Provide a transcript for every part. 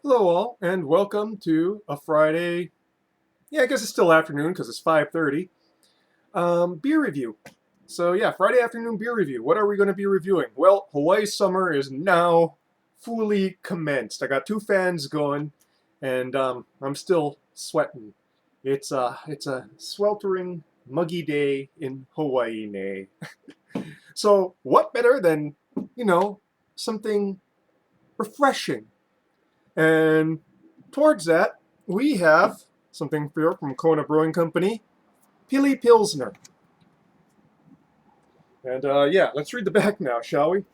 Hello all, and welcome to a Friday. Yeah, I guess it's still afternoon because it's 5:30. Beer review. So yeah, Friday afternoon beer review. What are we going to be reviewing? Well, Hawaii summer is now fully commenced. I got two fans going, and I'm still sweating. It's a sweltering, muggy day in Hawaii. Nay. So what better than you know something refreshing? And towards that, we have something here from Kona Brewing Company, Pili Pilsner. And yeah, let's read the back now, shall we?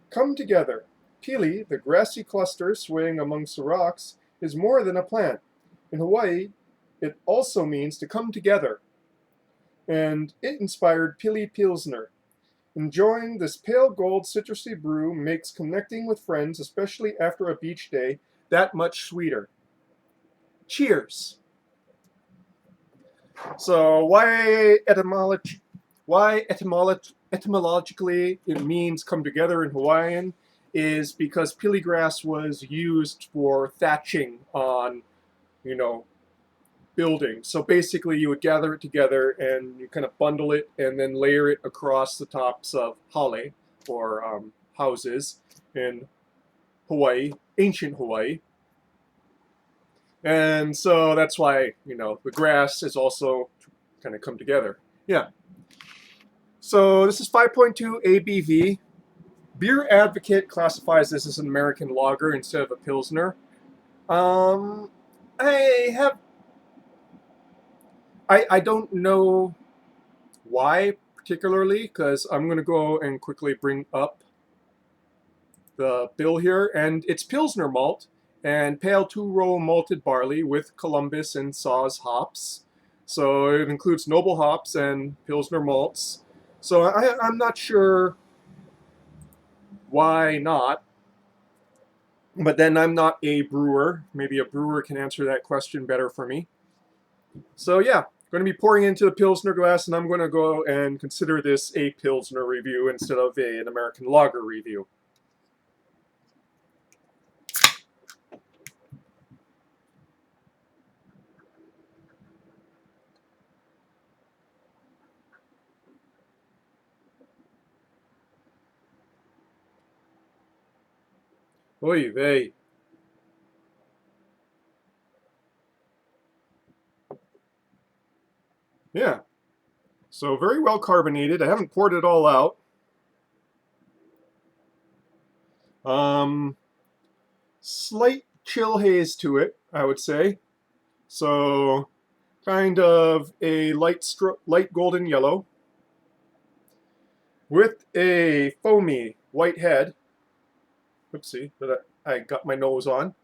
Come together. Pili, the grassy cluster swaying amongst the rocks, is more than a plant. In Hawaii, it also means to come together. And it inspired Pili Pilsner. Enjoying this pale gold citrusy brew makes connecting with friends, especially after a beach day, that much sweeter. Cheers! So etymologically it means come together in Hawaiian is because pili grass was used for thatching on, you know, buildings. So basically you would gather it together and you kind of bundle it and then layer it across the tops of hale or houses in Hawaii, ancient Hawaii. And so that's why, the grass is also kind of come together. Yeah. So this is 5.2 ABV. Beer Advocate classifies this as an American lager instead of a Pilsner. Um, I have I don't know why particularly because I'm going to go and quickly bring up the bill here, and it's Pilsner malt and pale two-row malted barley with Columbus and Saaz hops. So it includes noble hops and Pilsner malts. So I'm not sure why not. But then I'm not a brewer. Maybe a brewer can answer that question better for me. So yeah, going to be pouring into the Pilsner glass, and I'm going to go and consider this a Pilsner review instead of an American lager review. Oy vey. Yeah, so very well carbonated. I haven't poured it all out. Um, Slight chill haze to it, I would say. So kind of a light golden yellow with a foamy white head. Oopsie, that I got my nose on.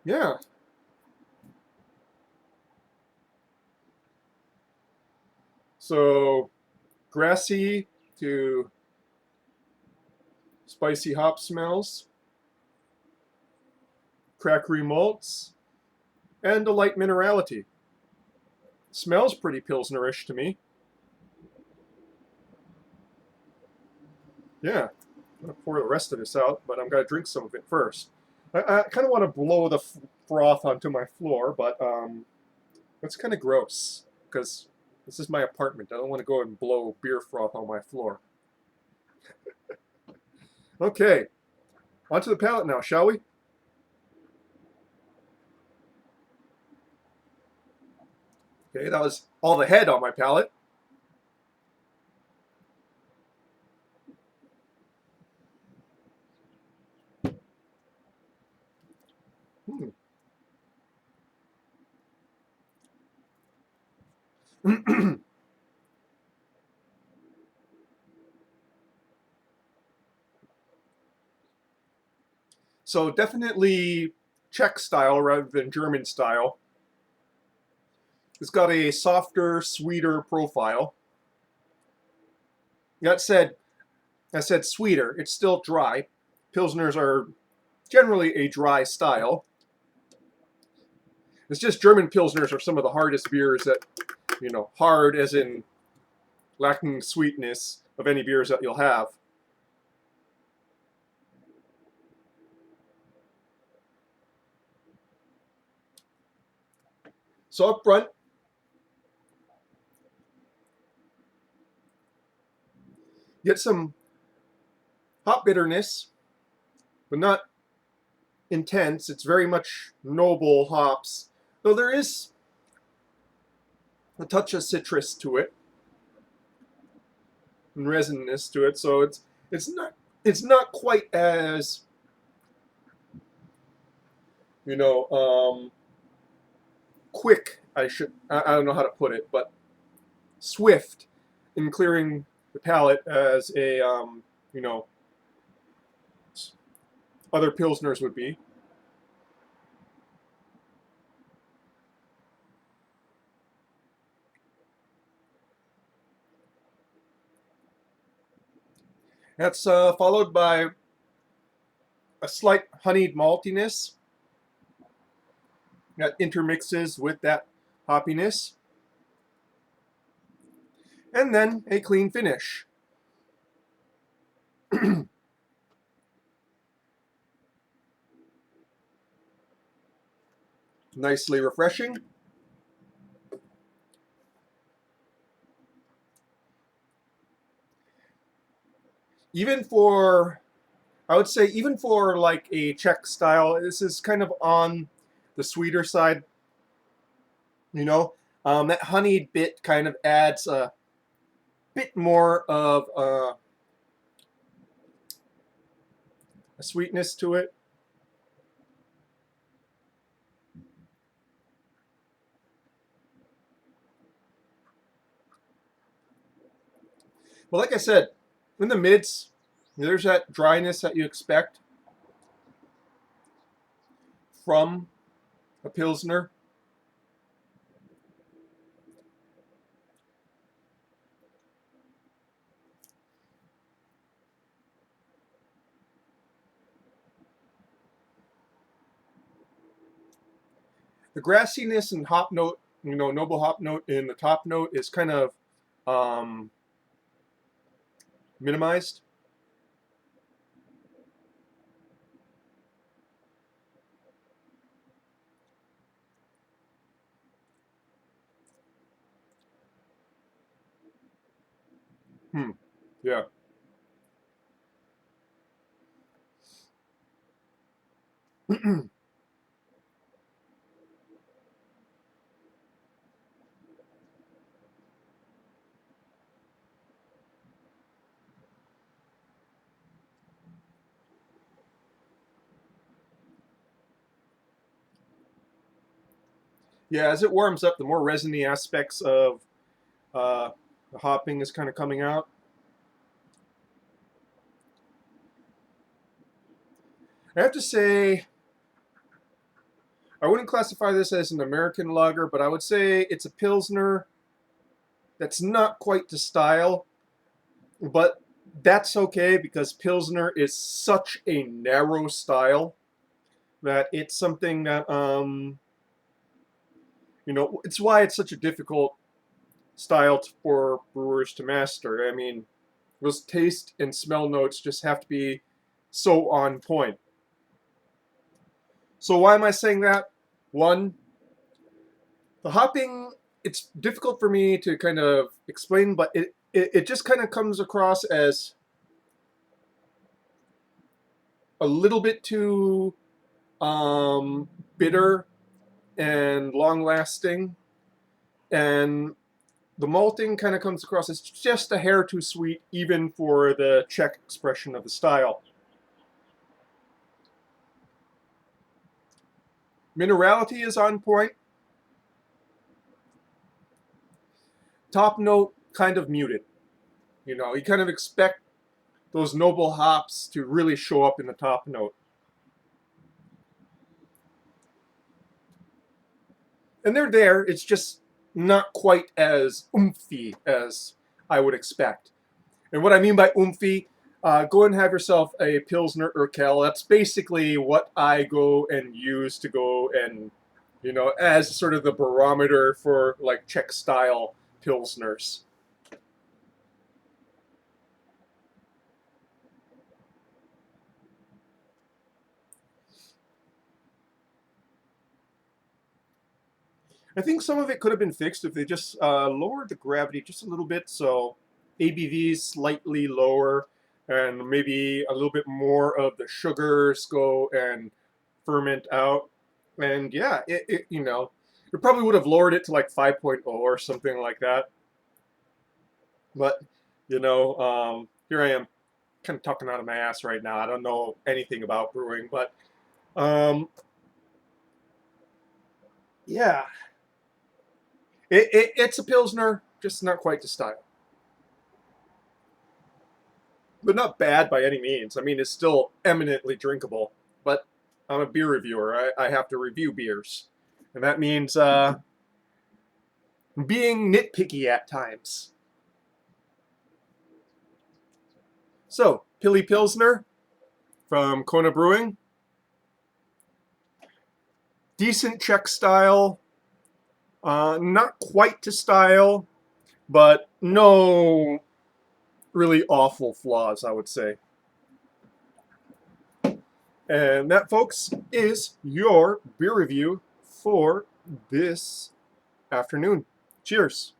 Yeah. So grassy to spicy hop smells, crackery malts, and a light minerality. Smells pretty pilsnerish to me. Yeah. I'm gonna pour the rest of this out, but I'm gonna drink some of it first. I kind of want to blow the froth onto my floor, but that's kind of gross because this is my apartment. I don't want to go and blow beer froth on my floor. Okay, onto the palate now, shall we? Okay, that was all the head on my palate. Hmm. So definitely Czech style rather than German style. It's got a softer, sweeter profile. That said, I said sweeter. It's still dry. Pilsners are generally a dry style. It's just German Pilsners are some of the hardest beers that, hard as in lacking sweetness of any beers that you'll have. So up front, get some hop bitterness, but not intense. It's very much noble hops, though there is a touch of citrus to it and resinness to it. So it's not quite as you know quick. I don't know how to put it, but swift in clearing the palate as a you know other pilsners would be. That's followed by a slight honeyed maltiness that intermixes with that hoppiness, and then a clean finish. Nicely refreshing. Even for, I would say, even for like a Czech style, this is kind of on the sweeter side. You know, that honeyed bit kind of adds a bit more of a sweetness to it. But like I said, in the mids, there's that dryness that you expect from a Pilsner. The grassiness and hop note, noble hop note in the top note is kind of um, minimized. Hmm. Yeah. Yeah, as it warms up, the more resiny aspects of uh, the hopping is kind of coming out. I have to say, I wouldn't classify this as an American lager, but I would say it's a Pilsner that's not quite the style, but that's okay because Pilsner is such a narrow style that it's something that, it's why it's such a difficult style for brewers to master. I mean, those taste and smell notes just have to be so on point. So why am I saying that? One, the hopping, it's difficult for me to kind of explain, but it just kind of comes across as a little bit too bitter and long lasting. And the malting kind of comes across as just a hair too sweet, even for the Czech expression of the style. Minerality is on point. Top note kind of muted. You kind of expect those noble hops to really show up in the top note. And they're there. It's just not quite as oomphy as I would expect. And what I mean by oomphy, go and have yourself a Pilsner Urquell. That's basically what I go and use to go and, as sort of the barometer for like Czech style Pilsners. I think some of it could have been fixed if they just lowered the gravity just a little bit, so ABV is slightly lower, and maybe a little bit more of the sugars go and ferment out. And yeah, it probably would have lowered it to like 5.0 or something like that. But here I am, kind of talking out of my ass right now. I don't know anything about brewing, but um, yeah, it's a Pilsner, just not quite the style. But not bad by any means. I mean, it's still eminently drinkable. But I'm a beer reviewer. I have to review beers. And that means being nitpicky at times. So, Pili Pilsner from Kona Brewing. Decent Czech style. Not quite to style, but no really awful flaws, I would say. And that, folks, is your beer review for this afternoon. Cheers.